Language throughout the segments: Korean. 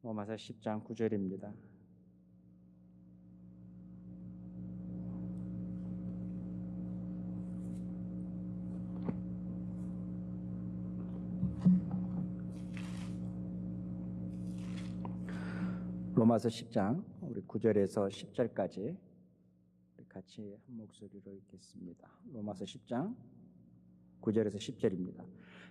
로마서 10장 9절입니다. 로마서 10장 우리 9절에서 10절까지 같이 한 목소리로 읽겠습니다. 로마서 10장 9절에서 10절입니다.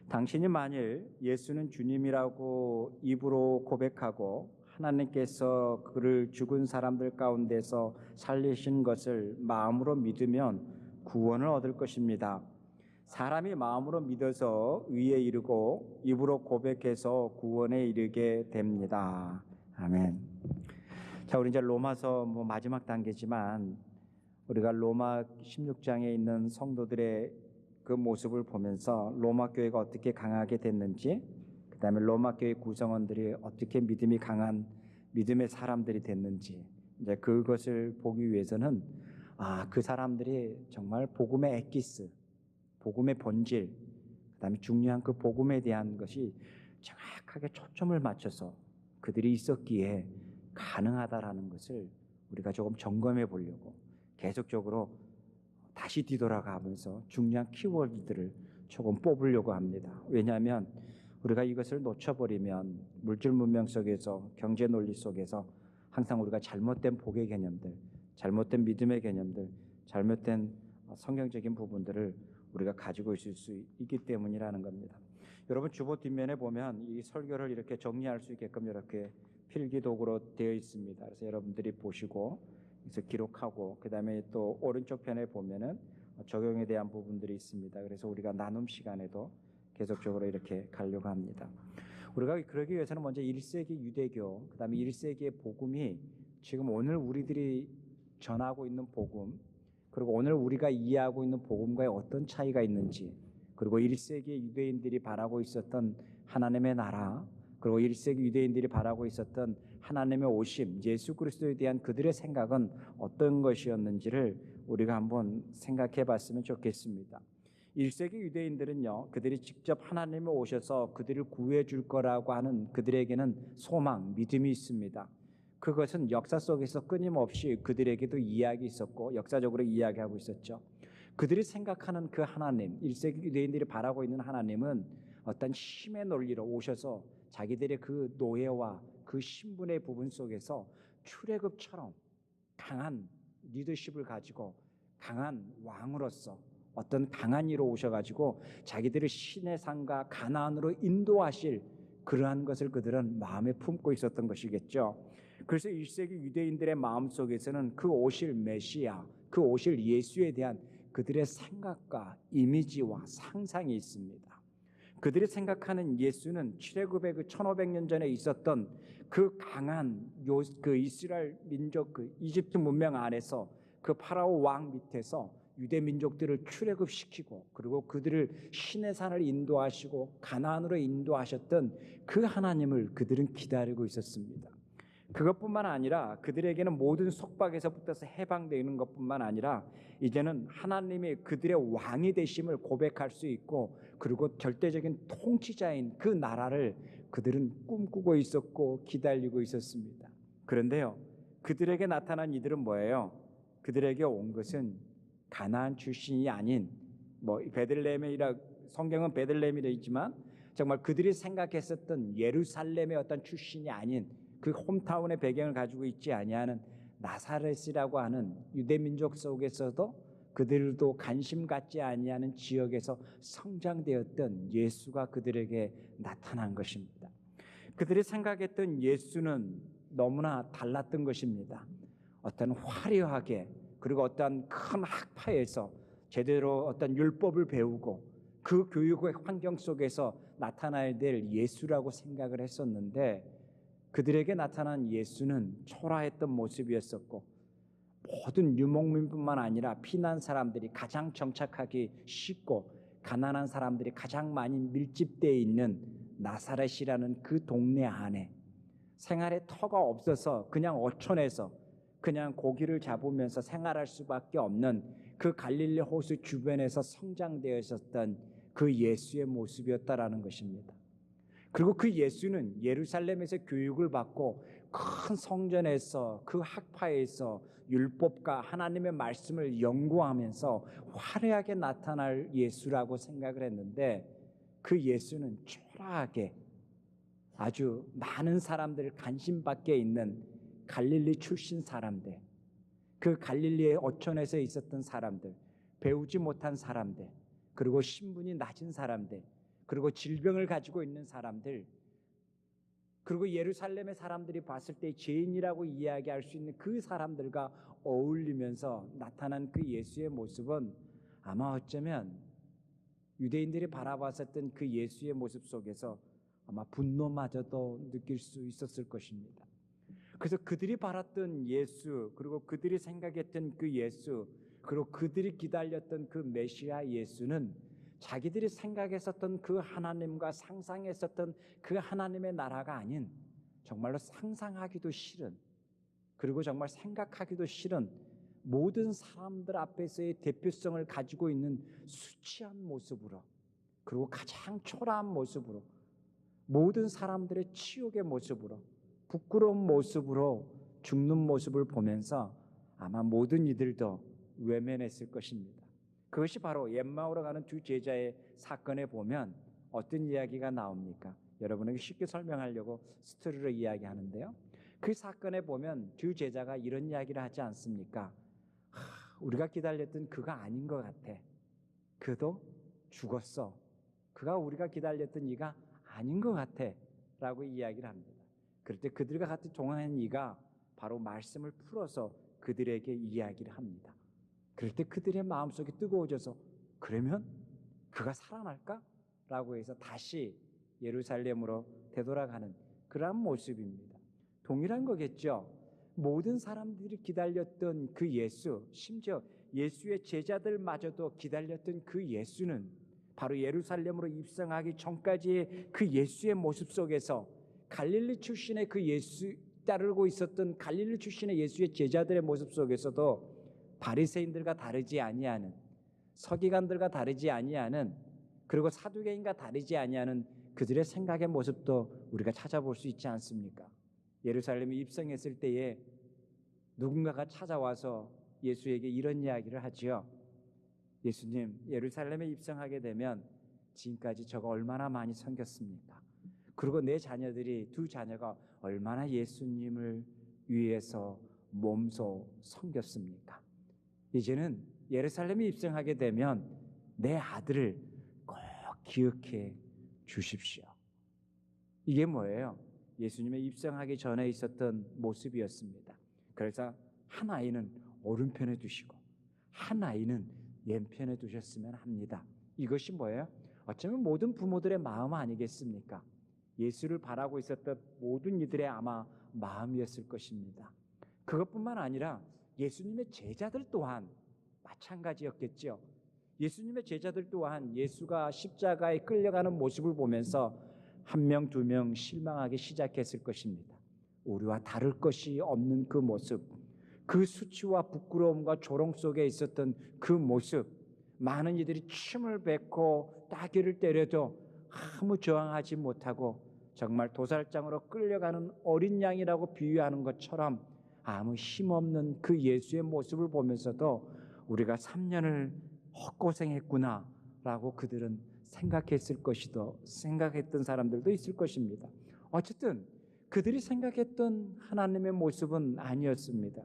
당신이 만일 예수는 주님이라고 입으로 고백하고 하나님께서 그를 죽은 사람들 가운데서 살리신 것을 마음으로 믿으면 구원을 얻을 것입니다. 사람이 마음으로 믿어서 의에 이르고 입으로 고백해서 구원에 이르게 됩니다. 아멘. 자, 우리 이제 로마서 마지막 단계지만 우리가 로마 16장에 있는 성도들의 그 모습을 보면서 로마 교회가 어떻게 강하게 됐는지, 그 다음에 로마 교회 구성원들이 어떻게 믿음이 강한 믿음의 사람들이 됐는지, 이제 그것을 보기 위해서는 그 사람들이 정말 복음의 엑기스, 복음의 본질, 그 다음에 중요한 그 복음에 대한 것이 정확하게 초점을 맞춰서 그들이 있었기에 가능하다라는 것을 우리가 조금 점검해 보려고 계속적으로 다시 뒤돌아가면서 중요한 키워드들을 조금 뽑으려고 합니다. 왜냐하면 우리가 이것을 놓쳐버리면 물질 문명 속에서, 경제 논리 속에서 항상 우리가 잘못된 복의 개념들, 잘못된 믿음의 개념들, 잘못된 성경적인 부분들을 우리가 가지고 있을 수 있기 때문이라는 겁니다. 여러분, 주보 뒷면에 보면 이 설교를 이렇게 정리할 수 있게끔 이렇게 필기독으로 되어 있습니다. 그래서 여러분들이 보시고 그래서 기록하고, 그 다음에 또 오른쪽 편에 보면은 적용에 대한 부분들이 있습니다. 그래서 우리가 나눔 시간에도 계속적으로 이렇게 가려고 합니다. 우리가 그러기 위해서는 먼저 1세기 유대교, 그 다음에 1세기의 복음이 지금 오늘 우리들이 전하고 있는 복음, 그리고 오늘 우리가 이해하고 있는 복음과의 어떤 차이가 있는지, 그리고 1세기 유대인들이 바라고 있었던 하나님의 나라, 그리고 1세기 유대인들이 바라고 있었던 하나님의 오심, 예수 그리스도에 대한 그들의 생각은 어떤 것이었는지를 우리가 한번 생각해 봤으면 좋겠습니다. 1세기 유대인들은요, 그들이 직접 하나님이 오셔서 그들을 구해 줄 거라고 하는 그들에게는 소망, 믿음이 있습니다. 그것은 역사 속에서 끊임없이 그들에게도 이야기 있었고 역사적으로 이야기하고 있었죠. 그들이 생각하는 그 하나님, 1세기 유대인들이 바라고 있는 하나님은 어떤 힘의 논리로 오셔서 자기들의 그 노예와 그 신분의 부분 속에서 출애굽처럼 강한 리더십을 가지고 강한 왕으로서 어떤 강한 이로 오셔가지고 자기들을 신의 산과 가나안으로 인도하실 그러한 것을 그들은 마음에 품고 있었던 것이겠죠. 그래서 1세기 유대인들의 마음속에서는 그 오실 메시아, 그 오실 예수에 대한 그들의 생각과 이미지와 상상이 있습니다. 그들이 생각하는 예수는 출애굽의 그 1500년 전에 있었던 그 강한 그 이스라엘 민족, 그 이집트 문명 안에서 그 파라오 왕 밑에서 유대 민족들을 출애굽시키고 그리고 그들을 신의 산을 인도하시고 가나안으로 인도하셨던 그 하나님을 그들은 기다리고 있었습니다. 그것뿐만 아니라 그들에게는 모든 속박에서부터 해방되는 것뿐만 아니라 이제는 하나님이 그들의 왕이 되심을 고백할 수 있고 그리고 절대적인 통치자인 그 나라를 그들은 꿈꾸고 있었고 기다리고 있었습니다. 그런데요, 그들에게 나타난 이들은 뭐예요? 그들에게 온 것은 가나안 출신이 아닌 베들레헴이라 성경은 베들레헴이라 있지만 정말 그들이 생각했었던 예루살렘의 어떤 출신이 아닌 그 홈타운의 배경을 가지고 있지 아니하는 나사렛이라고 하는 유대민족 속에서도 그들도 관심 갖지 아니하는 지역에서 성장되었던 예수가 그들에게 나타난 것입니다. 그들이 생각했던 예수는 너무나 달랐던 것입니다. 어떤 화려하게 그리고 어떤 큰 학파에서 제대로 어떤 율법을 배우고 그 교육의 환경 속에서 나타나야 될 예수라고 생각을 했었는데 그들에게 나타난 예수는 초라했던 모습이었었고 모든 유목민뿐만 아니라 피난 사람들이 가장 정착하기 쉽고 가난한 사람들이 가장 많이 밀집되어 있는 나사렛이라는 그 동네 안에 생활의 터가 없어서 그냥 어촌에서 그냥 고기를 잡으면서 생활할 수밖에 없는 그 갈릴리 호수 주변에서 성장되어 있었던 그 예수의 모습이었다라는 것입니다. 그리고 그 예수는 예루살렘에서 교육을 받고 큰 성전에서 그 학파에서 율법과 하나님의 말씀을 연구하면서 화려하게 나타날 예수라고 생각을 했는데, 그 예수는 초라하게 아주 많은 사람들 관심 밖에 있는 갈릴리 출신 사람들, 그 갈릴리의 어촌에서 있었던 사람들, 배우지 못한 사람들, 그리고 신분이 낮은 사람들, 그리고 질병을 가지고 있는 사람들, 그리고 예루살렘의 사람들이 봤을 때 죄인이라고 이야기할 수 있는 그 사람들과 어울리면서 나타난 그 예수의 모습은 아마 어쩌면 유대인들이 바라봤었던 그 예수의 모습 속에서 아마 분노마저도 느낄 수 있었을 것입니다. 그래서 그들이 바랐던 예수, 그리고 그들이 생각했던 그 예수, 그리고 그들이 기다렸던 그 메시아 예수는 자기들이 생각했었던 그 하나님과 상상했었던 그 하나님의 나라가 아닌, 정말로 상상하기도 싫은, 그리고 정말 생각하기도 싫은 모든 사람들 앞에서의 대표성을 가지고 있는 수치한 모습으로, 그리고 가장 초라한 모습으로, 모든 사람들의 치욕의 모습으로, 부끄러운 모습으로 죽는 모습을 보면서 아마 모든 이들도 외면했을 것입니다. 그것이 바로 엠마오로 가는 두 제자의 사건에 보면 어떤 이야기가 나옵니까? 여러분에게 쉽게 설명하려고 스토리로 이야기하는데요, 그 사건에 보면 두 제자가 이런 이야기를 하지 않습니까? 우리가 기다렸던 그가 아닌 것 같아. 그도 죽었어. 그가 우리가 기다렸던 이가 아닌 것 같아 라고 이야기를 합니다. 그럴 때 그들과 같이 동행한 이가 바로 말씀을 풀어서 그들에게 이야기를 합니다. 그럴 때 그들의 마음속이 뜨거워져서, 그러면 그가 살아날까? 라고 해서 다시 예루살렘으로 되돌아가는 그러한 모습입니다. 동일한 거겠죠. 모든 사람들이 기다렸던 그 예수, 심지어 예수의 제자들마저도 기다렸던 그 예수는 바로 예루살렘으로 입성하기 전까지의 그 예수의 모습 속에서 갈릴리 출신의 그 예수 따르고 있었던 갈릴리 출신의 예수의 제자들의 모습 속에서도 바리새인들과 다르지 아니하는, 서기관들과 다르지 아니하는, 그리고 사두개인과 다르지 아니하는 그들의 생각의 모습도 우리가 찾아볼 수 있지 않습니까? 예루살렘에 입성했을 때에 누군가가 찾아와서 예수에게 이런 이야기를 하지요. 예수님, 예루살렘에 입성하게 되면 지금까지 저가 얼마나 많이 섬겼습니까? 그리고 내 자녀들이, 두 자녀가 얼마나 예수님을 위해서 몸소 섬겼습니까? 이제는 예루살렘에 입성하게 되면 내 아들을 꼭 기억해 주십시오. 이게 뭐예요? 예수님의 입성하기 전에 있었던 모습이었습니다. 그래서 한 아이는 오른편에 두시고 한 아이는 왼편에 두셨으면 합니다. 이것이 뭐예요? 어쩌면 모든 부모들의 마음 아니겠습니까? 예수를 바라고 있었던 모든 이들의 아마 마음이었을 것입니다. 그것뿐만 아니라 예수님의 제자들 또한 마찬가지였겠죠. 예수님의 제자들 또한 예수가 십자가에 끌려가는 모습을 보면서 한 명, 두 명 실망하기 시작했을 것입니다. 우리와 다를 것이 없는 그 모습, 그 수치와 부끄러움과 조롱 속에 있었던 그 모습, 많은 이들이 침을 뱉고 따귀를 때려도 아무 저항하지 못하고 정말 도살장으로 끌려가는 어린 양이라고 비유하는 것처럼 아무 힘없는 그 예수의 모습을 보면서도 우리가 3년을 헛고생했구나 라고 그들은 생각했을 것이다. 생각했던 사람들도 있을 것입니다. 어쨌든 그들이 생각했던 하나님의 모습은 아니었습니다.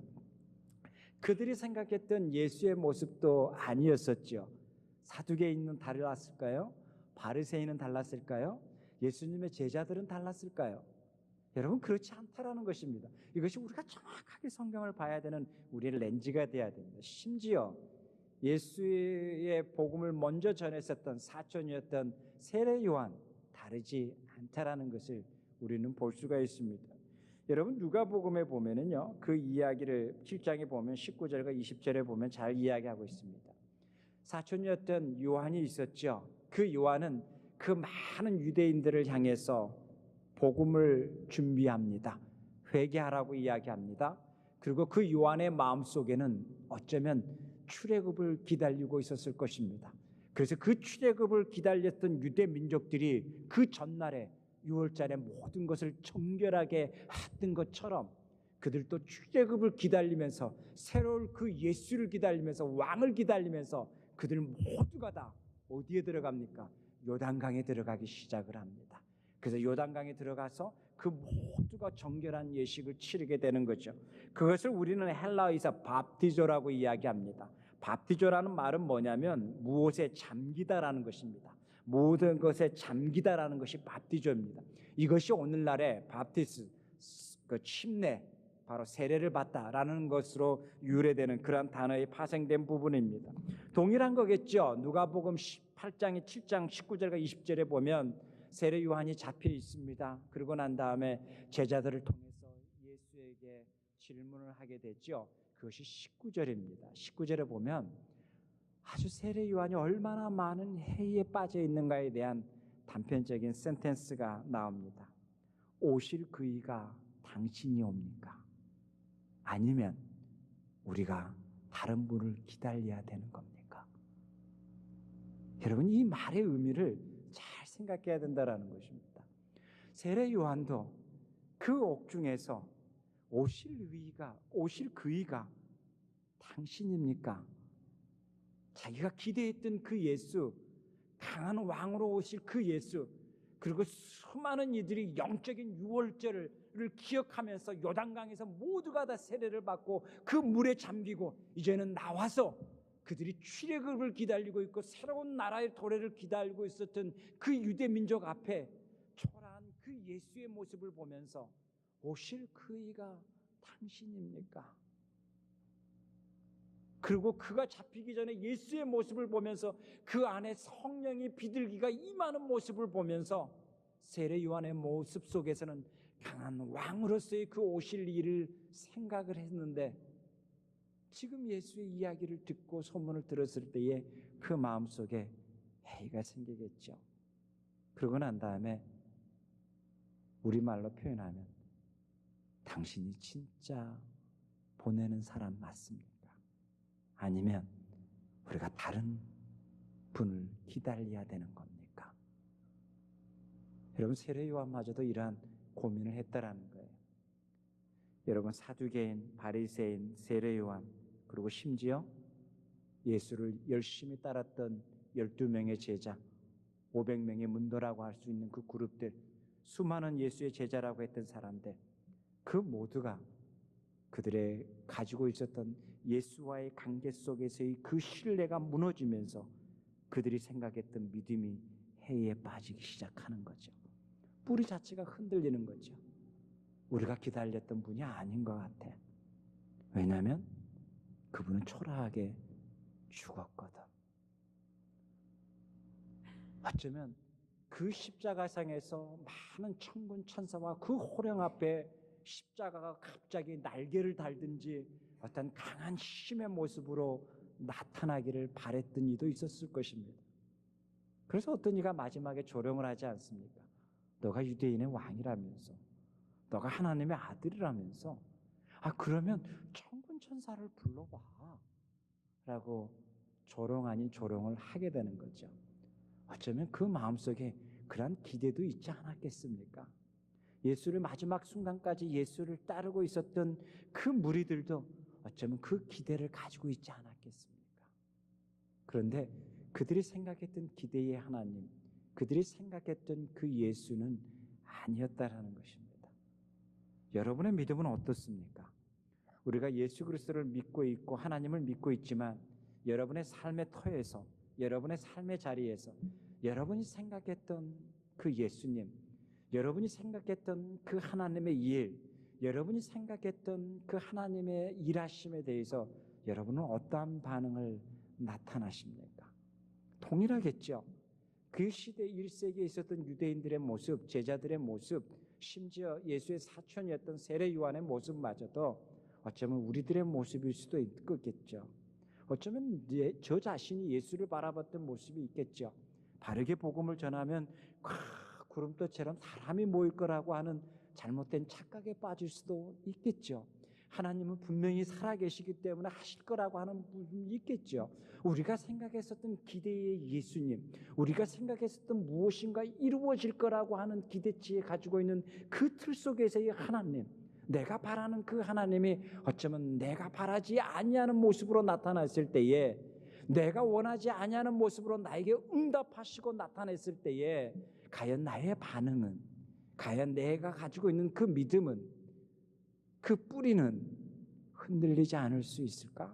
그들이 생각했던 예수의 모습도 아니었었죠. 사두개인은 달랐을까요? 바리새인은 달랐을까요? 예수님의 제자들은 달랐을까요? 여러분, 그렇지 않다라는 것입니다. 이것이 우리가 정확하게 성경을 봐야 되는 우리의 렌즈가 돼야 됩니다. 심지어 예수의 복음을 먼저 전했었던 사촌이었던 세례 요한 다르지 않다라는 것을 우리는 볼 수가 있습니다. 여러분, 누가복음에 보면은요, 그 이야기를 7장에 보면 19절과 20절에 보면 잘 이야기하고 있습니다. 사촌이었던 요한이 있었죠. 그 요한은 그 많은 유대인들을 향해서 복음을 준비합니다. 회개하라고 이야기합니다. 그리고 그 요한의 마음속에는 어쩌면 출애굽을 기다리고 있었을 것입니다. 그래서 그 출애굽을 기다렸던 유대 민족들이 그 전날에 유월절에 모든 것을 정결하게 했던 것처럼 그들도 출애굽을 기다리면서 새로운 그 예수를 기다리면서 왕을 기다리면서 그들 모두가 다 어디에 들어갑니까? 요단강에 들어가기 시작을 합니다. 그래서 요단강에 들어가서 그 모두가 정결한 예식을 치르게 되는 거죠. 그것을 우리는 헬라어에서 밥티조라고 이야기합니다. 밥티조라는 말은 뭐냐면 무엇에 잠기다라는 것입니다. 모든 것에 잠기다라는 것이 밥티조입니다. 이것이 오늘날의 밥티스, 그 침례, 바로 세례를 받다라는 것으로 유래되는 그런 단어의 파생된 부분입니다. 동일한 거겠죠. 누가복음 8장, 7장 19절과 20절에 보면 세례 요한이 잡혀 있습니다. 그러고 난 다음에 제자들을 통해서 예수에게 질문을 하게 됐죠. 그것이 19절입니다. 19절에 보면 아주 세례 요한이 얼마나 많은 해이에 빠져 있는가에 대한 단편적인 센텐스가 나옵니다. 오실 그이가 당신이 옵니까? 아니면 우리가 다른 분을 기다려야 되는 겁니까? 여러분, 이 말의 의미를 잘 생각해야 된다는 것입니다. 세례 요한도 그 옥중에서 오실 그이가 당신입니까? 자기가 기대했던 그 예수, 강한 왕으로 오실 그 예수, 그리고 수많은 이들이 영적인 유월절을 기억하면서 요단강에서 모두가 다 세례를 받고 그 물에 잠기고 이제는 나와서 그들이 출애굽을 기다리고 있고 새로운 나라의 도래를 기다리고 있었던 그 유대 민족 앞에 초라한 그 예수의 모습을 보면서 오실 그이가 당신입니까? 그리고 그가 잡히기 전에 예수의 모습을 보면서 그 안에 성령의 비둘기가 임하는 모습을 보면서 세례 요한의 모습 속에서는 강한 왕으로서의 그 오실 일을 생각을 했는데 지금 예수의 이야기를 듣고 소문을 들었을 때에 그 마음속에 회의가 생기겠죠. 그러고 난 다음에 우리말로 표현하면 당신이 진짜 보내는 사람 맞습니까? 아니면 우리가 다른 분을 기다려야 되는 겁니까? 여러분, 세례 요한마저도 이러한 고민을 했다라는 거예요. 여러분, 사두개인, 바리새인, 세례 요한, 그리고 심지어 예수를 열심히 따랐던 12명의 제자, 500명의 문도라고 할 수 있는 그 그룹들, 수많은 예수의 제자라고 했던 사람들, 그 모두가 그들의 가지고 있었던 예수와의 관계 속에서의 그 신뢰가 무너지면서 그들이 생각했던 믿음이 해이에 빠지기 시작하는 거죠. 뿌리 자체가 흔들리는 거죠. 우리가 기다렸던 분이 아닌 것 같아. 왜냐하면 그분은 초라하게 죽었거든. 어쩌면 그 십자가상에서 많은 천군 천사와 그 호령 앞에 십자가가 갑자기 날개를 달든지 어떤 강한 힘의 모습으로 나타나기를 바랬던 이도 있었을 것입니다. 그래서 어떤 이가 마지막에 조롱을 하지 않습니까? 너가 유대인의 왕이라면서, 너가 하나님의 아들이라면서, 그러면 천군 천사를 불러봐 라고 조롱 아닌 조롱을 하게 되는 거죠. 어쩌면 그 마음속에 그런 기대도 있지 않았겠습니까? 예수를 마지막 순간까지 예수를 따르고 있었던 그 무리들도 어쩌면 그 기대를 가지고 있지 않았겠습니까? 그런데 그들이 생각했던 기대의 하나님, 그들이 생각했던 그 예수는 아니었다라는 것입니다. 여러분의 믿음은 어떻습니까? 우리가 예수 그리스도를 믿고 있고 하나님을 믿고 있지만 여러분의 삶의 터에서, 여러분의 삶의 자리에서 여러분이 생각했던 그 예수님, 여러분이 생각했던 그 하나님의 일, 여러분이 생각했던 그 하나님의 일하심에 대해서 여러분은 어떠한 반응을 나타나십니까? 동일하겠죠. 그 시대 1세기에 있었던 유대인들의 모습, 제자들의 모습, 심지어 예수의 사촌이었던 세례 요한의 모습마저도 어쩌면 우리들의 모습일 수도 있겠죠. 어쩌면 저 자신이 예수를 바라봤던 모습이 있겠죠. 바르게 복음을 전하면 구름대처럼 사람이 모일 거라고 하는 잘못된 착각에 빠질 수도 있겠죠. 하나님은 분명히 살아계시기 때문에 하실 거라고 하는 부분이 있겠죠. 우리가 생각했었던 기대의 예수님, 우리가 생각했었던 무엇인가 이루어질 거라고 하는 기대치에 가지고 있는 그 틀 속에서의 하나님, 내가 바라는 그 하나님이 어쩌면 내가 바라지 아니하는 모습으로 나타났을 때에, 내가 원하지 아니하는 모습으로 나에게 응답하시고 나타냈을 때에 과연 나의 반응은, 과연 내가 가지고 있는 그 믿음은, 그 뿌리는 흔들리지 않을 수 있을까?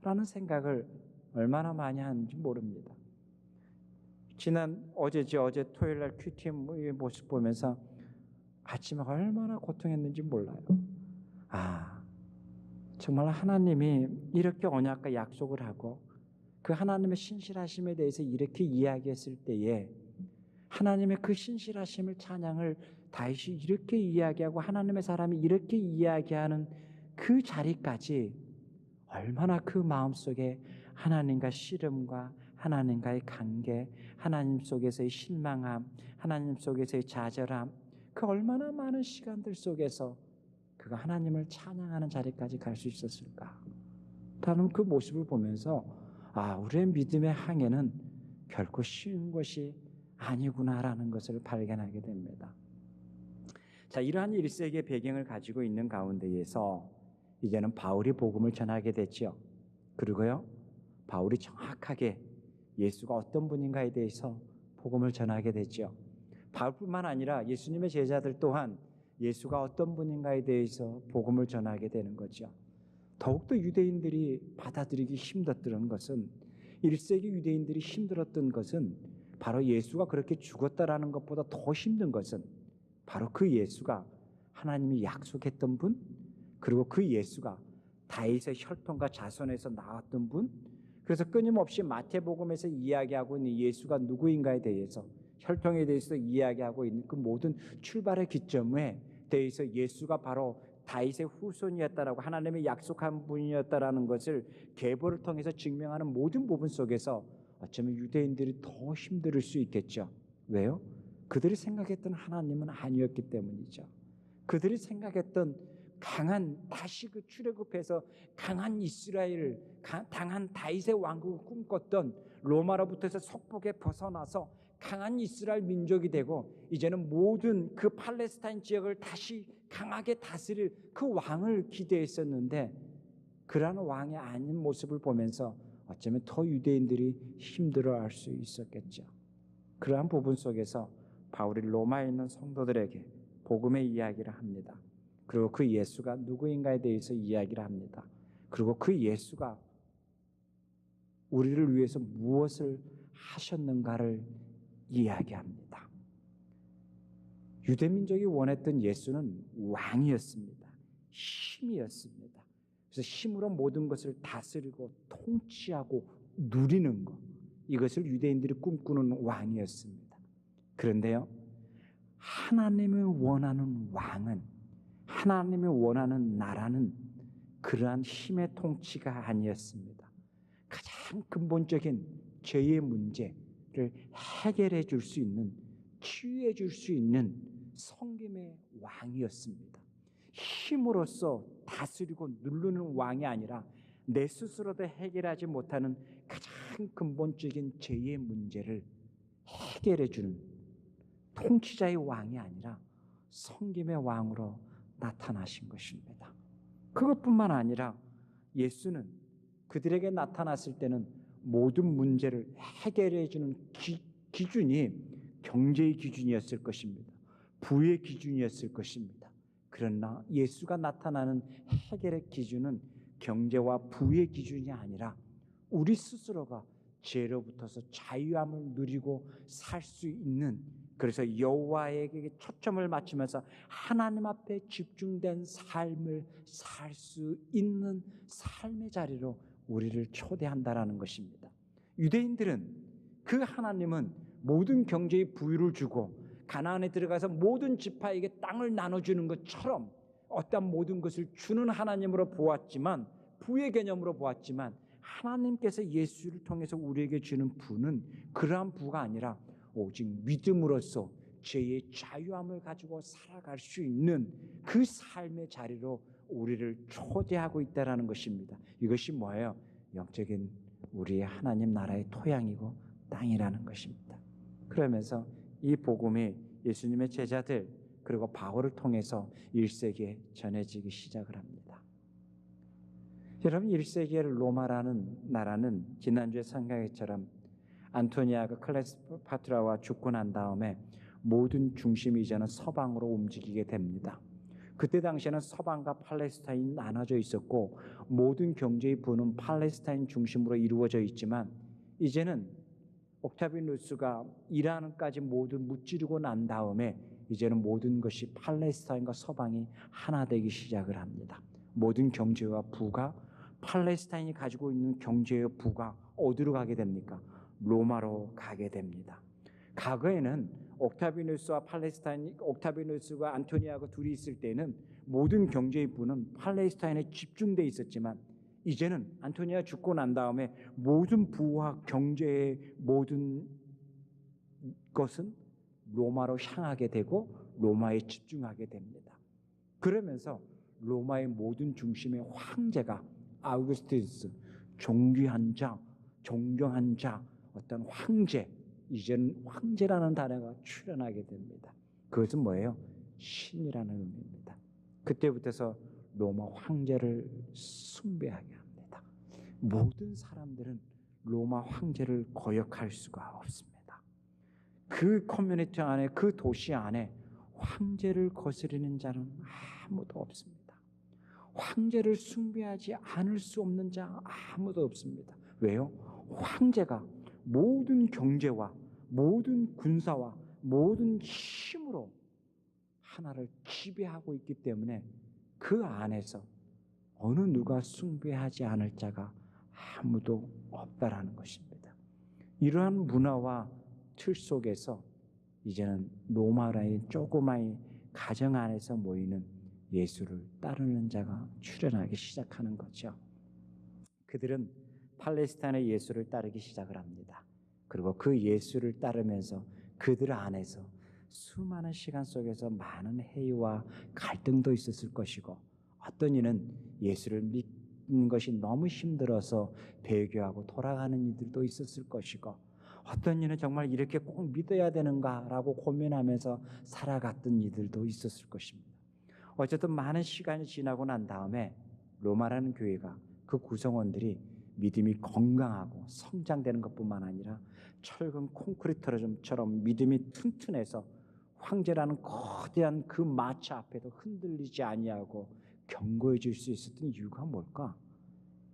라는 생각을 얼마나 많이 하는지 모릅니다. 어제 토요일날 큐티의 모습 보면서 아침에 얼마나 고통했는지 몰라요. 정말 하나님이 이렇게 언약과 약속을 하고 그 하나님의 신실하심에 대해서 이렇게 이야기했을 때에 하나님의 그 신실하심을, 찬양을 다윗이 이렇게 이야기하고 하나님의 사람이 이렇게 이야기하는 그 자리까지 얼마나 그 마음속에 하나님과 씨름과 하나님과의 관계, 하나님 속에서의 실망함, 하나님 속에서의 좌절함, 그 얼마나 많은 시간들 속에서 그가 하나님을 찬양하는 자리까지 갈 수 있었을까? 라는 그 모습을 보면서 우리의 믿음의 항해는 결코 쉬운 것이 아니구나라는 것을 발견하게 됩니다. 자, 이러한 1세기의 배경을 가지고 있는 가운데에서 이제는 바울이 복음을 전하게 됐죠. 그리고요, 바울이 정확하게 예수가 어떤 분인가에 대해서 복음을 전하게 됐죠. 바울뿐만 아니라 예수님의 제자들 또한 예수가 어떤 분인가에 대해서 복음을 전하게 되는 거죠. 더욱더 유대인들이 받아들이기 힘들었던 것은, 1세기 유대인들이 힘들었던 것은 바로 예수가 그렇게 죽었다라는 것보다 더 힘든 것은 바로 그 예수가 하나님이 약속했던 분, 그리고 그 예수가 다윗의 혈통과 자손에서 나왔던 분, 그래서 끊임없이 마태복음에서 이야기하고 있는 예수가 누구인가에 대해서, 혈통에 대해서 이야기하고 있는 그 모든 출발의 기점에 대해서 예수가 바로 다윗의 후손이었다라고, 하나님의 약속한 분이었다라는 것을 계보를 통해서 증명하는 모든 부분 속에서 어쩌면 유대인들이 더 힘들 수 있겠죠. 왜요? 그들이 생각했던 하나님은 아니었기 때문이죠. 그들이 생각했던 강한, 다시 그 출애굽해서 강한 이스라엘, 강한 다윗의 왕국을 꿈꿨던, 로마로부터서 속복에 벗어나서 강한 이스라엘 민족이 되고 이제는 모든 그 팔레스타인 지역을 다시 강하게 다스릴 그 왕을 기대했었는데, 그러한 왕이 아닌 모습을 보면서 어쩌면 더 유대인들이 힘들어할 수 있었겠죠. 그러한 부분 속에서 바울이 로마에 있는 성도들에게 복음의 이야기를 합니다. 그리고 그 예수가 누구인가에 대해서 이야기를 합니다. 그리고 그 예수가 우리를 위해서 무엇을 하셨는가를 이야기합니다. 유대민족이 원했던 예수는 왕이었습니다. 힘이었습니다. 그래서 힘으로 모든 것을 다스리고 통치하고 누리는 것, 이것을 유대인들이 꿈꾸는 왕이었습니다. 그런데요, 하나님이 원하는 왕은, 하나님이 원하는 나라는 그러한 힘의 통치가 아니었습니다. 가장 근본적인 죄의 문제를 해결해 줄 수 있는, 치유해 줄 수 있는 성김의 왕이었습니다. 힘으로써 다스리고 누르는 왕이 아니라 내 스스로도 해결하지 못하는 가장 근본적인 죄의 문제를 해결해 주는 통치자의 왕이 아니라 성김의 왕으로 나타나신 것입니다. 그것뿐만 아니라 예수는 그들에게 나타났을 때는 모든 문제를 해결해 주는 기준이 경제의 기준이었을 것입니다. 부의 기준이었을 것입니다. 그러나 예수가 나타나는 해결의 기준은 경제와 부의 기준이 아니라 우리 스스로가 죄로부터서 자유함을 누리고 살 수 있는, 그래서 여호와에게 초점을 맞추면서 하나님 앞에 집중된 삶을 살 수 있는 삶의 자리로 우리를 초대한다라는 것입니다. 유대인들은 그 하나님은 모든 경제의 부유를 주고 가나안에 들어가서 모든 지파에게 땅을 나눠주는 것처럼 어떤 모든 것을 주는 하나님으로 보았지만, 부의 개념으로 보았지만, 하나님께서 예수를 통해서 우리에게 주는 부는 그러한 부가 아니라 오직 믿음으로써 죄의 자유함을 가지고 살아갈 수 있는 그 삶의 자리로 우리를 초대하고 있다라는 것입니다. 이것이 뭐예요? 영적인 우리의 하나님 나라의 토양이고 땅이라는 것입니다. 그러면서 이 복음이 예수님의 제자들 그리고 바울을 통해서 1세기에 전해지기 시작을 합니다. 여러분, 1세기의 로마라는 나라는 지난주에 생각했처럼 안토니아가 클레오파트라와 죽고 난 다음에 모든 중심이 이제는 서방으로 움직이게 됩니다. 그때 당시에는 서방과 팔레스타인이 나눠져 있었고 모든 경제의 부는 팔레스타인 중심으로 이루어져 있지만 이제는 옥타비누스가 이란까지 모두 무찌르고 난 다음에 이제는 모든 것이 팔레스타인과 서방이 하나 되기 시작을 합니다. 모든 경제와 부가 팔레스타인이 가지고 있는 경제의 부가 어디로 가게 됩니까? 로마로 가게 됩니다. 과거에는 옥타비누스와 안토니아가 둘이 있을 때는 모든 경제의 부는 팔레스타인에 집중돼 있었지만 이제는 안토니아 죽고 난 다음에 모든 부와 경제의 모든 것은 로마로 향하게 되고 로마에 집중하게 됩니다. 그러면서 로마의 모든 중심의 황제가 아우구스투스, 존귀한 자, 존경한 자, 어떤 황제, 이제는 황제라는 단어가 출현하게 됩니다. 그것은 뭐예요? 신이라는 의미입니다. 그때부터서 로마 황제를 숭배하게 합니다. 모든 사람들은 로마 황제를 거역할 수가 없습니다. 그 커뮤니티 안에, 그 도시 안에 황제를 거스르는 자는 아무도 없습니다. 황제를 숭배하지 않을 수 없는 자 아무도 없습니다. 왜요? 황제가 모든 경제와 모든 군사와 모든 힘으로 하나를 지배하고 있기 때문에 그 안에서 어느 누가 숭배하지 않을 자가 아무도 없다라는 것입니다. 이러한 문화와 틀 속에서 이제는 로마라의 조그마한 가정 안에서 모이는 예수를 따르는 자가 출현하기 시작하는 거죠. 그들은 팔레스타인의 예수를 따르기 시작을 합니다. 그리고 그 예수를 따르면서 그들 안에서 수많은 시간 속에서 많은 해이와 갈등도 있었을 것이고 어떤 이는 예수를 믿는 것이 너무 힘들어서 배교하고 돌아가는 이들도 있었을 것이고 어떤 이는 정말 이렇게 꼭 믿어야 되는가라고 고민하면서 살아갔던 이들도 있었을 것입니다. 어쨌든 많은 시간이 지나고 난 다음에 로마라는 교회가 그 구성원들이 믿음이 건강하고 성장되는 것뿐만 아니라 철근 콘크리트처럼 믿음이 튼튼해서 황제라는 거대한 그 마차 앞에도 흔들리지 아니하고 견고해질 수 있었던 이유가 뭘까?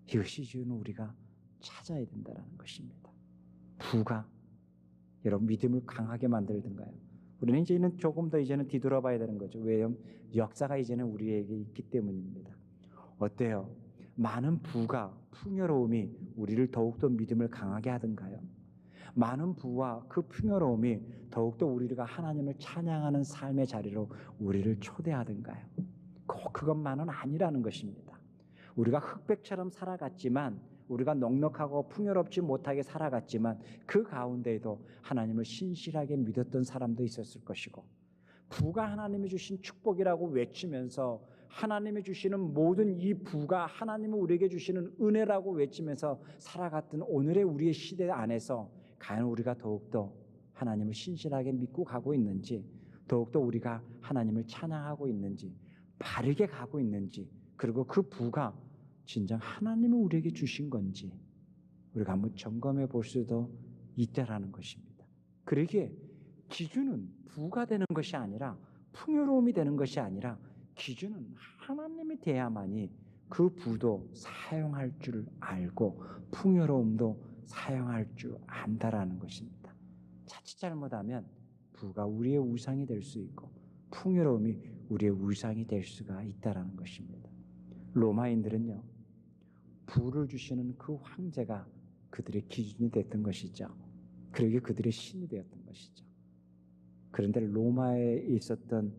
이것이 이유는 우리가 찾아야 된다는 것입니다. 부가 여러분 믿음을 강하게 만들던가요? 우리는 이제는 조금 더 이제는 뒤돌아봐야 되는 거죠. 왜요? 역사가 이제는 우리에게 있기 때문입니다. 어때요? 많은 부가 풍요로움이 우리를 더욱더 믿음을 강하게 하던가요? 많은 부와 그 풍요로움이 더욱더 우리가 하나님을 찬양하는 삶의 자리로 우리를 초대하던가요? 꼭 그것만은 아니라는 것입니다. 우리가 흑백처럼 살아갔지만 우리가 넉넉하고 풍요롭지 못하게 살아갔지만 그 가운데에도 하나님을 신실하게 믿었던 사람도 있었을 것이고 부가 하나님이 주신 축복이라고 외치면서 하나님이 주시는 모든 이 부가 하나님이 우리에게 주시는 은혜라고 외치면서 살아갔던 오늘의 우리의 시대 안에서 과연 우리가 더욱더 하나님을 신실하게 믿고 가고 있는지 더욱더 우리가 하나님을 찬양하고 있는지 바르게 가고 있는지 그리고 그 부가 진정 하나님이 우리에게 주신 건지 우리가 한번 점검해 볼 수도 있다라는 것입니다. 그러기에 기준은 부가 되는 것이 아니라 풍요로움이 되는 것이 아니라 기준은 하나님이 돼야만이 그 부도 사용할 줄 알고 풍요로움도 사용할 줄 안다라는 것입니다. 자칫 잘못하면 부가 우리의 우상이 될 수 있고 풍요로움이 우리의 우상이 될 수가 있다라는 것입니다. 로마인들은요, 부를 주시는 그 황제가 그들의 기준이 됐던 것이죠. 그러기에 그들의 신이 되었던 것이죠. 그런데 로마에 있었던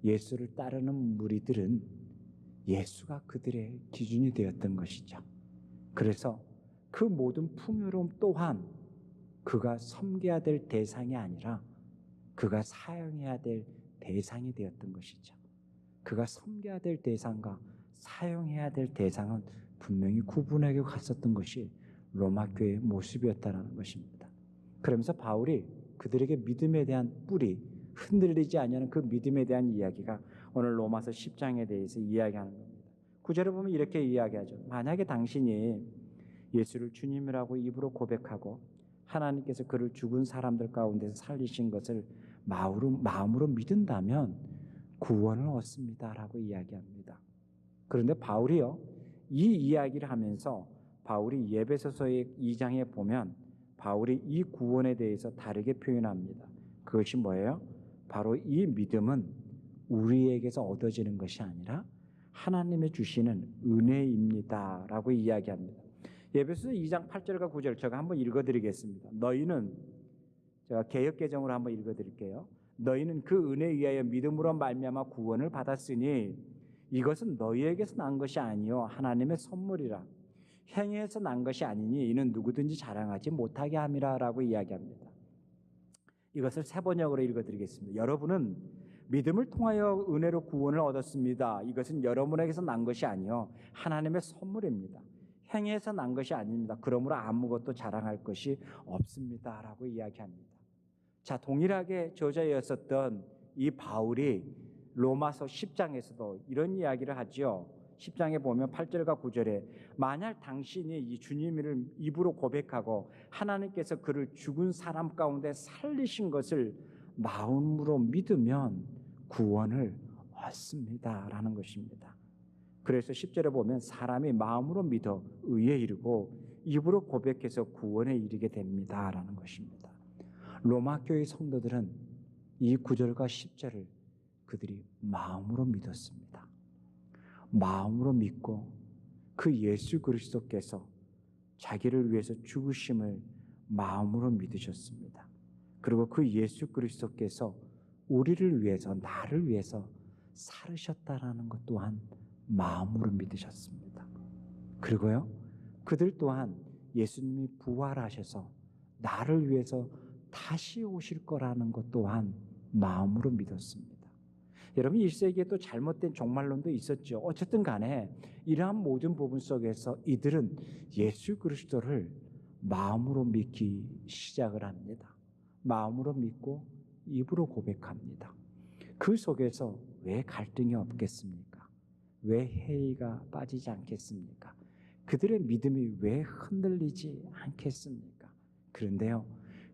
예수를 따르는 무리들은 예수가 그들의 기준이 되었던 것이죠. 그래서 그 모든 풍요로움 또한 그가 섬겨야 될 대상이 아니라 그가 사용해야 될 대상이 되었던 것이죠. 그가 섬겨야 될 대상과 사용해야 될 대상은 분명히 구분하게 갔었던 것이 로마 교회의 모습이었다는 것입니다. 그러면서 바울이 그들에게 믿음에 대한 뿌리, 흔들리지 않냐는 그 믿음에 대한 이야기가 오늘 로마서 10장에 대해서 이야기하는 겁니다. 9절에 보면 이렇게 이야기하죠. 만약에 당신이 예수를 주님이라고 입으로 고백하고 하나님께서 그를 죽은 사람들 가운데서 살리신 것을 마음으로 믿는다면 구원을 얻습니다라고 이야기합니다. 그런데 바울이요, 이 이야기를 하면서 바울이 에베소서의 2장에 보면 바울이 이 구원에 대해서 다르게 표현합니다. 그것이 뭐예요? 바로 이 믿음은 우리에게서 얻어지는 것이 아니라 하나님의 주시는 은혜입니다 라고 이야기합니다. 에베소서 2장 8절과 9절 제가 한번 읽어드리겠습니다. 너희는, 제가 개역개정으로 한번 읽어드릴게요. 너희는 그 은혜에 의하여 믿음으로 말미암아 구원을 받았으니 이것은 너희에게서 난 것이 아니요 하나님의 선물이라. 행위에서 난 것이 아니니 이는 누구든지 자랑하지 못하게 함이라 라고 이야기합니다. 이것을 새 번역으로 읽어드리겠습니다. 여러분은 믿음을 통하여 은혜로 구원을 얻었습니다. 이것은 여러분에게서 난 것이 아니요 하나님의 선물입니다. 행위에서 난 것이 아닙니다. 그러므로 아무것도 자랑할 것이 없습니다 라고 이야기합니다. 자, 동일하게 저자였었던 이 바울이 로마서 10장에서도 이런 이야기를 하죠. 10장에 보면 8절과 9절에 만약 당신이 이 주님을 입으로 고백하고 하나님께서 그를 죽은 사람 가운데 살리신 것을 마음으로 믿으면 구원을 얻습니다 라는 것입니다. 그래서 10절에 보면 사람이 마음으로 믿어 의에 이르고 입으로 고백해서 구원에 이르게 됩니다 라는 것입니다. 로마 교회 성도들은 이 9절과 10절을 그들이 마음으로 믿었습니다. 마음으로 믿고 그 예수 그리스도께서 자기를 위해서 죽으심을 마음으로 믿으셨습니다. 그리고 그 예수 그리스도께서 우리를 위해서, 나를 위해서 살으셨다라는 것 또한 마음으로 믿으셨습니다. 그리고요, 그들 또한 예수님이 부활하셔서 나를 위해서 다시 오실 거라는 것 또한 마음으로 믿었습니다. 여러분, 1세기에 또 잘못된 종말론도 있었죠. 어쨌든 간에 이러한 모든 부분 속에서 이들은 예수 그리스도를 마음으로 믿기 시작을 합니다. 마음으로 믿고 입으로 고백합니다. 그 속에서 왜 갈등이 없겠습니까? 왜 회의가 빠지지 않겠습니까? 그들의 믿음이 왜 흔들리지 않겠습니까? 그런데요,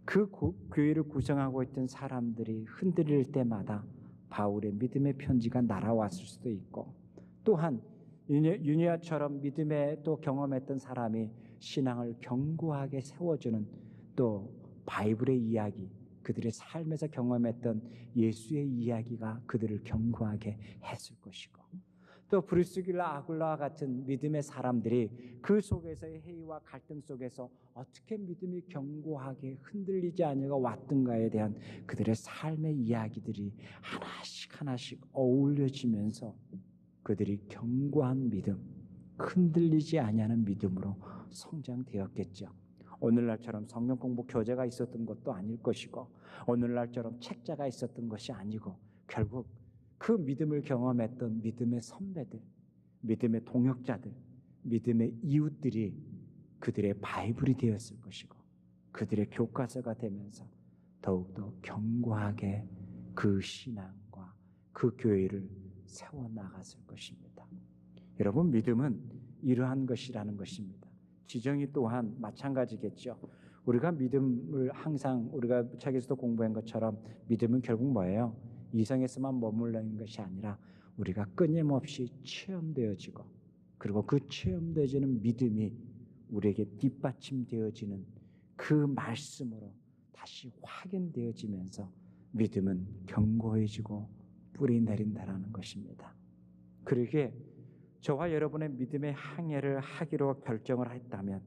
그 교회를 구성하고 있던 사람들이 흔들릴 때마다 바울의 믿음의 편지가 날아왔을 수도 있고, 또한 유니아처럼 믿음에 또 경험했던 사람이 신앙을 견고하게 세워주는 또 바이블의 이야기, 그들의 삶에서 경험했던 예수의 이야기가 그들을 견고하게 했을 것이고, 또 브리스길라 아굴라와 같은 믿음의 사람들이 그 속에서의 회의와 갈등 속에서 어떻게 믿음이 견고하게 흔들리지 않으가 왔던가에 대한 그들의 삶의 이야기들이 하나씩 하나씩 어울려지면서 그들이 견고한 믿음, 흔들리지 아니하는 믿음으로 성장되었겠죠. 오늘날처럼 성경 공부 교재가 있었던 것도 아닐 것이고, 오늘날처럼 책자가 있었던 것이 아니고, 결국 그 믿음을 경험했던 믿음의 선배들, 믿음의 동역자들, 믿음의 이웃들이 그들의 바이블이 되었을 것이고, 그들의 교과서가 되면서 더욱더 견고하게 그 신앙과 그 교회를 세워나갔을 것입니다. 여러분, 믿음은 이러한 것이라는 것입니다. 지정이 또한 마찬가지겠죠. 우리가 믿음을 항상 우리가 책에서도 공부한 것처럼 믿음은 결국 뭐예요? 이성에서만 머물러 있는 것이 아니라 우리가 끊임없이 체험되어지고, 그리고 그 체험되어지는 믿음이 우리에게 뒷받침되어지는 그 말씀으로 다시 확인되어지면서 믿음은 견고해지고 뿌리 내린다라는 것입니다. 그러기에 저와 여러분의 믿음의 항해를 하기로 결정을 했다면,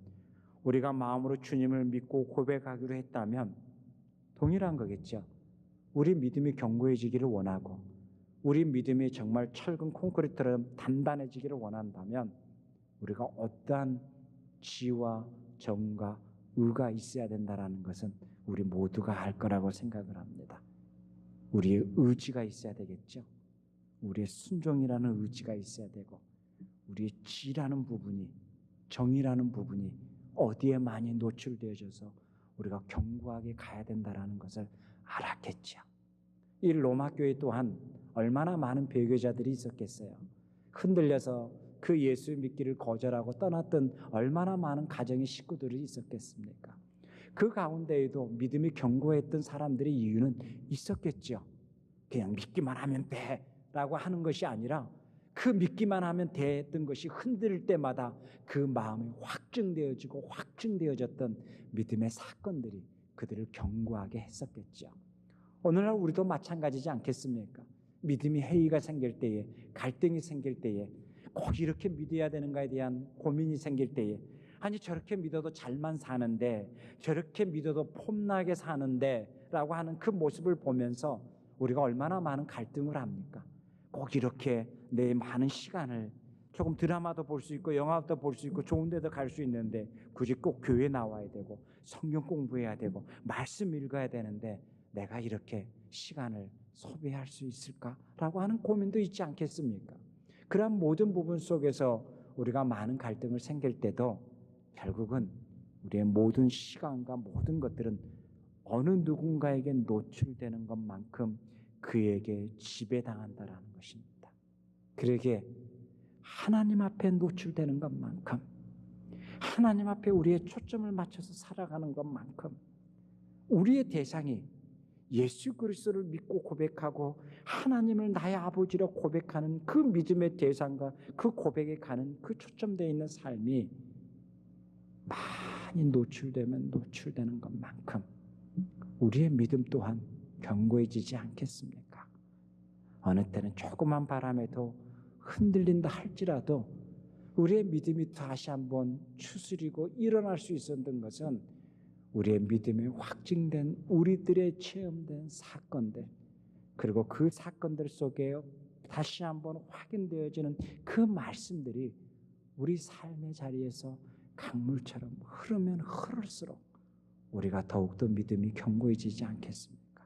우리가 마음으로 주님을 믿고 고백하기로 했다면 동일한 거겠죠. 우리 믿음이 견고해지기를 원하고 우리 믿음이 정말 철근 콘크리트처럼 단단해지기를 원한다면 우리가 어떠한 지와 정과 의가 있어야 된다는 것은 우리 모두가 알 거라고 생각을 합니다. 우리의 의지가 있어야 되겠죠. 우리의 순종이라는 의지가 있어야 되고, 우리의 지라는 부분이, 정의라는 부분이 어디에 많이 노출되어져서 우리가 견고하게 가야 된다라는 것을 알았겠죠. 이 로마 교회 또한 얼마나 많은 배교자들이 있었겠어요. 흔들려서 그 예수 믿기를 거절하고 떠났던 얼마나 많은 가정의 식구들이 있었겠습니까? 그 가운데에도 믿음이 견고했던 사람들의 이유는 있었겠죠. 그냥 믿기만 하면 돼 라고 하는 것이 아니라 그 믿기만 하면 됐던 것이 흔들릴 때마다 그 마음이 확증되어졌던 믿음의 사건들이 그들을 견고하게 했었겠죠. 오늘날 우리도 마찬가지지 않겠습니까? 믿음이 해이가 생길 때에, 갈등이 생길 때에, 꼭 이렇게 믿어야 되는가에 대한 고민이 생길 때에, 아니 저렇게 믿어도 잘만 사는데, 저렇게 믿어도 폼나게 사는데 라고 하는 그 모습을 보면서 우리가 얼마나 많은 갈등을 합니까? 꼭 이렇게 내 많은 시간을, 조금 드라마도 볼 수 있고 영화도 볼 수 있고 좋은 데도 갈 수 있는데 굳이 꼭 교회 나와야 되고 성경 공부해야 되고 말씀 읽어야 되는데 내가 이렇게 시간을 소비할 수 있을까라고 하는 고민도 있지 않겠습니까? 그런 모든 부분 속에서 우리가 많은 갈등을 생길 때도 결국은 우리의 모든 시간과 모든 것들은 어느 누군가에게 노출되는 것만큼 그에게 지배당한다라는 것입니다. 그에게 하나님 앞에 노출되는 것만큼, 하나님 앞에 우리의 초점을 맞춰서 살아가는 것만큼 우리의 대상이 예수 그리스도를 믿고 고백하고 하나님을 나의 아버지로 고백하는 그 믿음의 대상과 그 고백에 가는 그 초점되어 있는 삶이 많이 노출되면 노출되는 것만큼 우리의 믿음 또한 견고해지지 않겠습니까? 어느 때는 조그만 바람에도 흔들린다 할지라도 우리의 믿음이 다시 한번 추스리고 일어날 수 있었던 것은 우리의 믿음이 확증된, 우리들의 체험된 사건들, 그리고 그 사건들 속에 다시 한번 확인되어지는 그 말씀들이 우리 삶의 자리에서 강물처럼 흐르면 흐를수록 우리가 더욱더 믿음이 견고해지지 않겠습니까?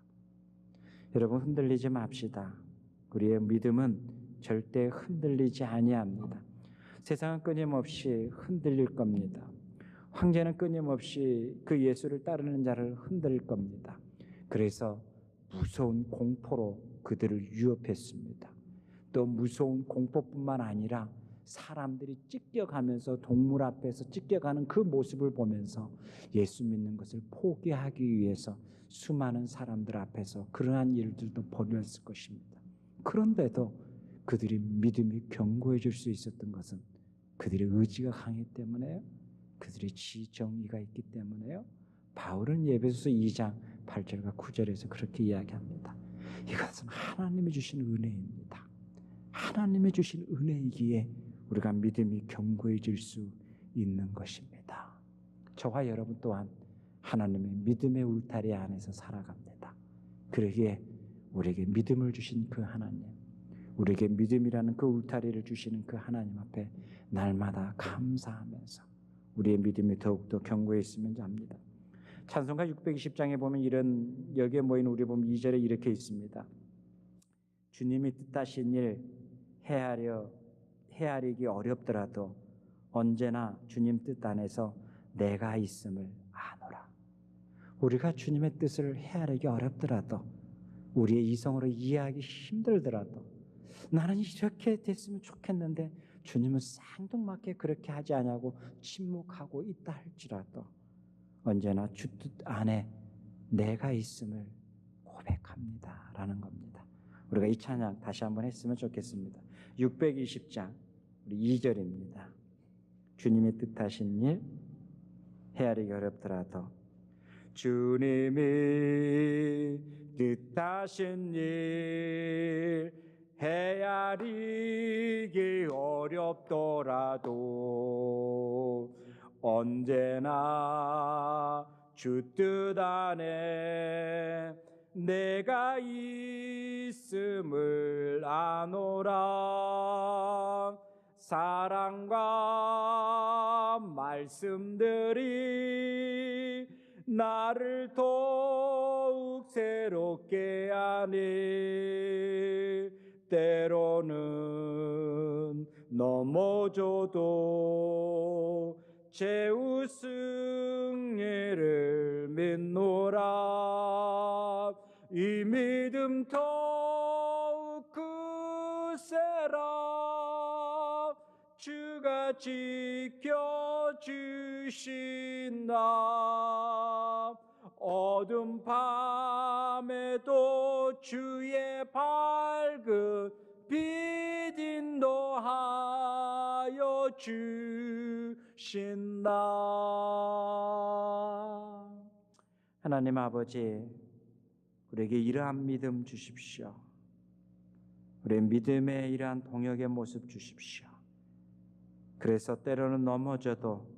여러분, 흔들리지 맙시다. 우리의 믿음은 절대 흔들리지 아니합니다. 세상은 끊임없이 흔들릴 겁니다. 황제는 끊임없이 그 예수를 따르는 자를 흔들릴 겁니다. 그래서 무서운 공포로 그들을 위협했습니다. 또 무서운 공포뿐만 아니라 사람들이 찢겨가면서, 동물 앞에서 찢겨가는 그 모습을 보면서 예수 믿는 것을 포기하기 위해서 수많은 사람들 앞에서 그러한 일들도 벌였을 것입니다. 그런데도 그들이 믿음이 견고해질 수 있었던 것은 그들의 의지가 강했기 때문에요. 그들의 지정의가 있기 때문에요. 바울은 에베소서 2장 8절과 9절에서 그렇게 이야기합니다. 이것은 하나님이 주신 은혜입니다. 하나님이 주신 은혜이기에 우리가 믿음이 견고해질 수 있는 것입니다. 저와 여러분 또한 하나님의 믿음의 울타리 안에서 살아갑니다. 그러기에 우리에게 믿음을 주신 그 하나님, 우리에게 믿음이라는 그 울타리를 주시는 그 하나님 앞에 날마다 감사하면서 우리의 믿음이 더욱더 견고했으면 합니다. 찬송가 620장에 보면 이런, 여기에 모인 우리 보면 2절에 이렇게 있습니다. 주님이 뜻하신 일 헤아리기 어렵더라도 언제나 주님 뜻 안에서 내가 있음을 아노라. 우리가 주님의 뜻을 헤아리기 어렵더라도, 우리의 이성으로 이해하기 힘들더라도, 나는 이렇게 됐으면 좋겠는데 주님은 생뚱맞게 그렇게 하지 않냐고 침묵하고 있다 할지라도 언제나 주 뜻 안에 내가 있음을 고백합니다 라는 겁니다. 우리가 이 찬양 다시 한번 했으면 좋겠습니다. 620장 우리 2절입니다. 주님이 뜻하신 일 헤아리기 어렵더라도, 주님이 뜻하신 일 헤아리기 어렵더라도 언제나 주 뜻 안에 내가 있음을 아노라. 사랑과 말씀들이 나를 더욱 새롭게 하니 때로는 넘어져도 최후 승리를 믿노라. 이 믿음 더욱 크세라. 주가 지켜주신다. 어둠 밤에도 주의 밝은 빛 인도하여 주신다. 하나님 아버지, 우리에게 이러한 믿음 주십시오. 우리의 믿음의 이러한 동역의 모습 주십시오. 그래서 때로는 넘어져도,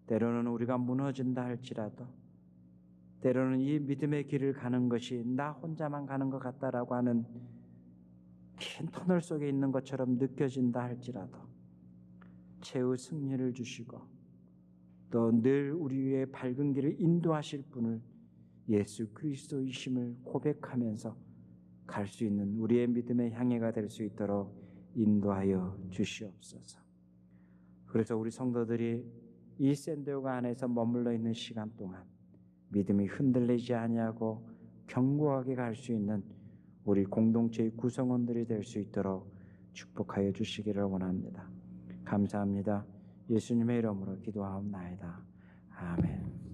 때로는 우리가 무너진다 할지라도, 때로는 이 믿음의 길을 가는 것이 나 혼자만 가는 것 같다라고 하는 긴 터널 속에 있는 것처럼 느껴진다 할지라도 최후 승리를 주시고 또 늘 우리 위에 밝은 길을 인도하실 분을 예수 그리스도이심을 고백하면서 갈 수 있는 우리의 믿음의 향해가 될 수 있도록 인도하여 주시옵소서. 그래서 우리 성도들이 이 샌디에고 안에서 머물러 있는 시간 동안 믿음이 흔들리지 아니하고 견고하게 갈 수 있는 우리 공동체의 구성원들이 될 수 있도록 축복하여 주시기를 원합니다. 감사합니다. 예수님의 이름으로 기도하옵나이다. 아멘.